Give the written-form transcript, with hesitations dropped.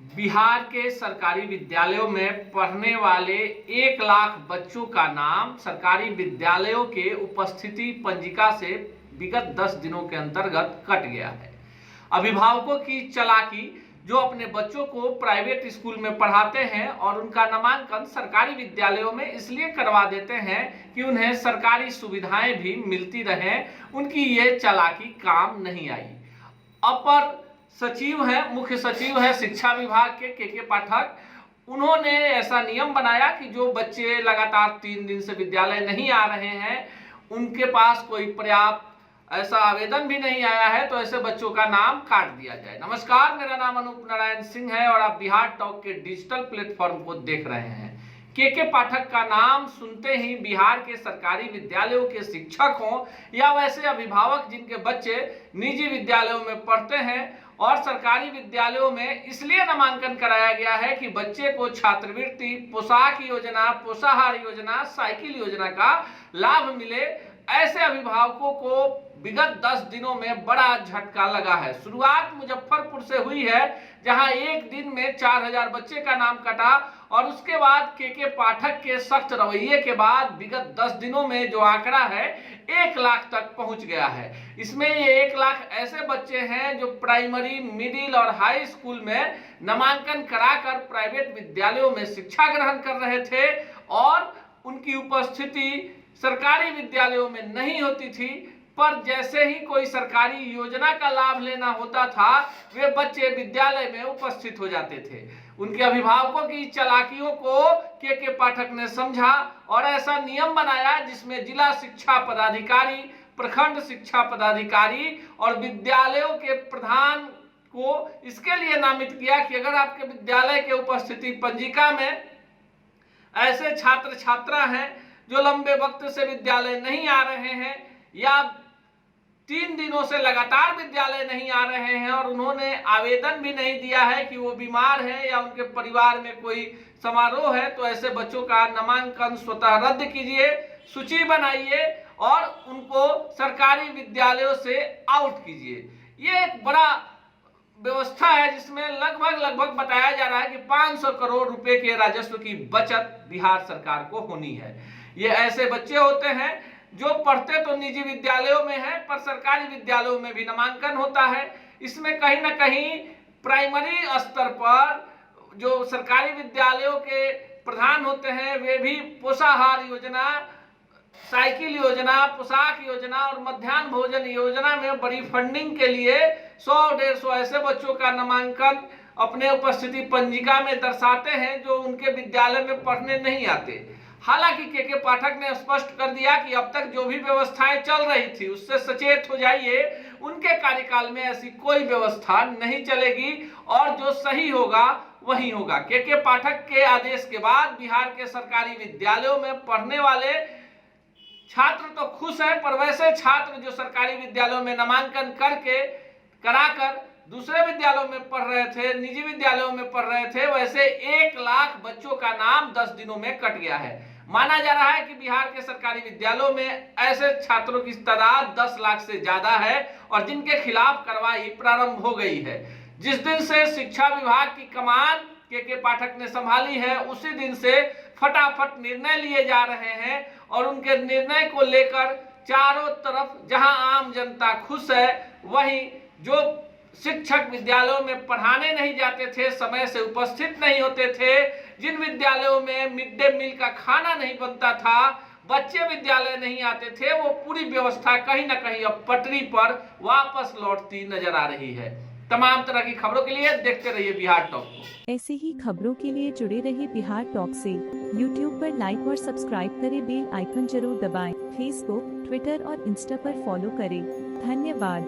बिहार के सरकारी विद्यालयों में पढ़ने वाले 1 लाख बच्चों का नाम सरकारी विद्यालयों के उपस्थिति पंजिका से विगत 10 दिनों के अंतर्गत कट गया है। अभिभावकों की चालाकी, जो अपने बच्चों को प्राइवेट स्कूल में पढ़ाते हैं और उनका नामांकन सरकारी विद्यालयों में इसलिए करवा देते हैं कि उन्हें सरकारी सुविधाएं भी मिलती रहें, उनकी ये चालाकी काम नहीं आई। अपर सचिव है, मुख्य सचिव है शिक्षा विभाग के पाठक, उन्होंने ऐसा नियम बनाया कि जो बच्चे लगातार 3 दिन से विद्यालय नहीं आ रहे हैं, उनके पास कोई पर्याप्त ऐसा आवेदन भी नहीं आया है, तो ऐसे बच्चों का नाम काट दिया जाए। नमस्कार, मेरा नाम अनूप नारायण सिंह है और आप बिहार टॉक के डिजिटल प्लेटफॉर्म को देख रहे हैं। के पाठक का नाम सुनते ही बिहार के सरकारी विद्यालयों के शिक्षक हों या वैसे अभिभावक जिनके बच्चे निजी विद्यालयों में पढ़ते हैं और सरकारी विद्यालयों में इसलिए नामांकन कराया गया है कि बच्चे को छात्रवृत्ति, पोशाक योजना, पोषाहार योजना, साइकिल योजना का लाभ मिले, ऐसे अभिभावकों को विगत 10 दिनों में बड़ा झटका लगा है। शुरुआत मुजफ्फरपुर से हुई है, जहां एक दिन में 4000 बच्चे का नाम कटा और उसके बाद के पाठक के सख्त रवैये के बाद विगत 10 दिनों में जो आंकड़ा है 1 लाख तक पहुंच गया है। इसमें ये 1 लाख ऐसे बच्चे हैं जो प्राइमरी, मिडिल और हाई स्कूल में नामांकन कराकर प्राइवेट विद्यालयों में शिक्षा ग्रहण कर रहे थे और उनकी उपस्थिति सरकारी विद्यालयों में नहीं होती थी, पर जैसे ही कोई सरकारी योजना का लाभ लेना होता था, वे बच्चे विद्यालय में उपस्थित हो जाते थे। उनके अभिभावकों की चालाकियों को के पाठक ने समझा और ऐसा नियम बनाया जिसमें जिला शिक्षा पदाधिकारी, प्रखंड शिक्षा पदाधिकारी और विद्यालयों के प्रधान को इसके लिए नामित किया कि अगर आपके विद्यालय के उपस्थिति पंजिका में ऐसे छात्र छात्रा हैं जो लंबे वक्त से विद्यालय नहीं आ रहे हैं या 3 दिनों से लगातार विद्यालय नहीं आ रहे हैं और उन्होंने आवेदन भी नहीं दिया है कि वो बीमार है या उनके परिवार में कोई समारोह है, तो ऐसे बच्चों का नामांकन स्वतः रद्द कीजिए, सूची बनाइए और उनको सरकारी विद्यालयों से आउट कीजिए। ये एक बड़ा व्यवस्था है जिसमें लगभग बताया जा रहा है कि 500 करोड़ रुपए के राजस्व की बचत बिहार सरकार को होनी है। ये ऐसे बच्चे होते हैं जो पढ़ते तो निजी विद्यालयों में है, पर सरकारी विद्यालयों में भी नामांकन होता है। इसमें कहीं ना कहीं प्राइमरी स्तर पर जो सरकारी विद्यालयों के प्रधान होते हैं, वे भी पोषाहार योजना, साइकिल योजना, पोशाक योजना और मध्याह्न भोजन योजना में बड़ी फंडिंग के लिए 100-150 ऐसे बच्चों का नामांकन अपने उपस्थिति पंजिका में दर्शाते हैं जो उनके विद्यालय में पढ़ने नहीं आते। हालांकि के पाठक ने स्पष्ट कर दिया कि अब तक जो भी व्यवस्थाएं चल रही थी उससे सचेत हो जाइए, उनके कार्यकाल में ऐसी कोई व्यवस्था नहीं चलेगी और जो सही होगा वही होगा। के पाठक के आदेश के बाद बिहार के सरकारी विद्यालयों में पढ़ने वाले छात्र तो खुश हैं, पर वैसे छात्र जो सरकारी विद्यालयों में नामांकन कराकर दूसरे विद्यालयों में पढ़ रहे थे, निजी विद्यालयों में पढ़ रहे थे, वैसे 1 लाख बच्चों का नाम 10 दिनों में कट गया है। माना जा रहा है कि बिहार के सरकारी विद्यालयों में ऐसे छात्रों की तादाद 10 लाख से ज्यादा है और जिनके खिलाफ कार्रवाई प्रारंभ हो गई है। जिस दिन से शिक्षा विभाग की कमान के पाठक ने संभाली है, उसी दिन से फटाफट निर्णय लिए जा रहे हैं और उनके निर्णय को लेकर चारों तरफ जहां आम जनता खुश है, वहीं जो शिक्षक विद्यालयों में पढ़ाने नहीं जाते थे, समय से उपस्थित नहीं होते थे, जिन विद्यालयों में मिड डे मील का खाना नहीं बनता था, बच्चे विद्यालय नहीं आते थे, वो पूरी व्यवस्था कहीं ना कहीं अब पटरी पर वापस लौटती नजर आ रही है। तमाम तरह की खबरों के लिए देखते रहिए बिहार टॉक को। ऐसे ही खबरों के लिए जुड़े रहिए बिहार टॉक से। यूट्यूब पर लाइक और सब्सक्राइब करें, बेल आइकन जरूर दबाएं। फेसबुक, ट्विटर और इंस्टा पर फॉलो करें। धन्यवाद।